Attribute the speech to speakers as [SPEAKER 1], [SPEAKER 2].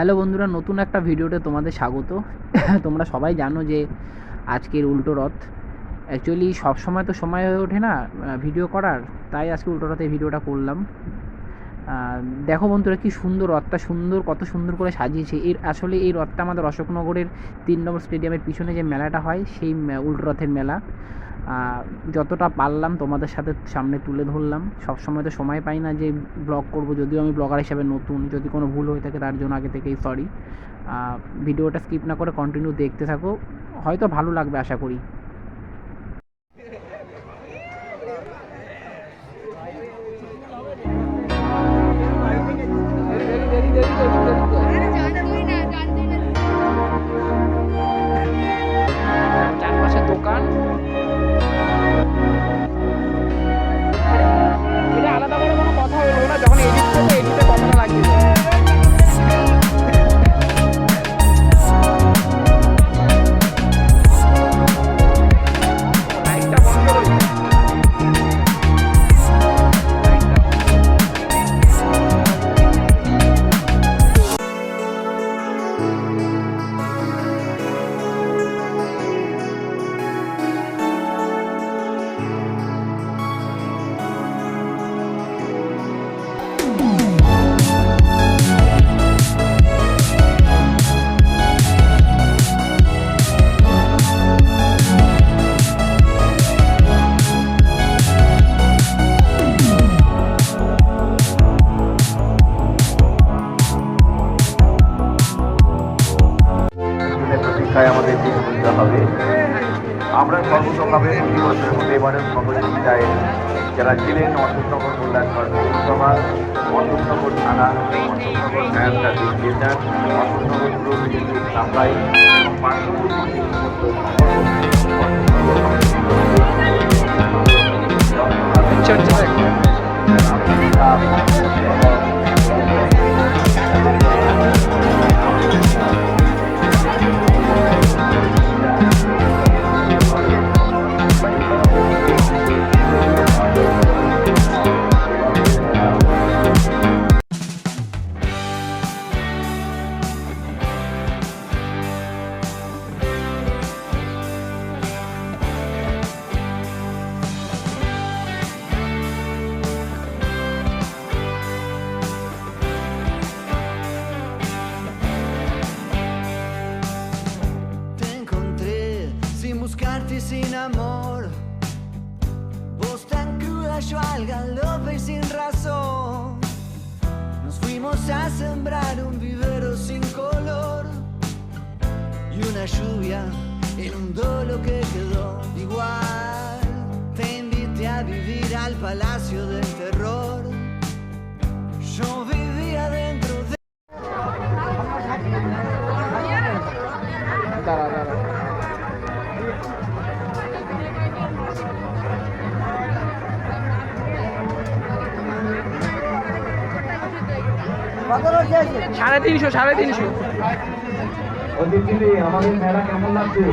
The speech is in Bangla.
[SPEAKER 1] হ্যালো বন্ধুরা, নতুন একটা ভিডিওতে তোমাদের স্বাগত। তোমরা সবাই জানো যে আজকের উল্টো রথ। অ্যাকচুয়ালি সবসময় তো সময় হয়ে ওঠে না ভিডিও করার, তাই আজকে উল্টো রথে ভিডিওটা করলাম। দেখো বন্ধুরা, কি সুন্দর রথটা, কত সুন্দর করে সাজিয়েছে। আসলে এই রথটা আমাদের অশোকনগরের 3 নম্বর স্টেডিয়ামের পিছনে যে মেলাটা হয়, সেই উল্টো রথের মেলা। যতটা পারলাম তোমাদের সামনে তুলে ধরলাম। সবসময় তো সময় পাই না যে ব্লগ করব, যদিও আমি ব্লগার হিসাবে নতুন। যদি কোনো ভুল হয়ে থাকে তার জন্য আগে থেকেই সরি। ভিডিওটা স্কিপ না করে কন্টিনিউ দেখতে থাকো, হয়তো ভালো লাগবে আশা করি। চারপাশে দোকান, এটা আলাদা করে কোনো কথা হলো না। যখন এডিট করবো, এডিটে কথাটা লাগিয়ে দেবো। লাইটটা বন্ধ করে দিই।
[SPEAKER 2] প্রতীক্ষায় আমাদের দিন গুনতে হবে। আমরা সর্বতভাবে প্রতি বছরের মধ্যে এবারের সহযোগিতায় যারা ছিলেন অশোকনগর কল্যাণকর পৌরসভা, অশোকনগর থানা, Ashoknagar fire service station, Ashoknagar পুর বিদ্যুৎ সাপ্লাই এবং পার্শ্ববর্তী সমস্ত
[SPEAKER 3] buscarte sin amor, vos tan cruda, yo al galope y sin razón. Nos fuimos a sembrar un vivero sin color y una lluvia inundó lo que quedó igual. Te invité a vivir al palacio del terror, yo vivía dentro de...
[SPEAKER 1] সাড়ে তিনশো।
[SPEAKER 2] আমাদের মেলা কেমন লাগছে?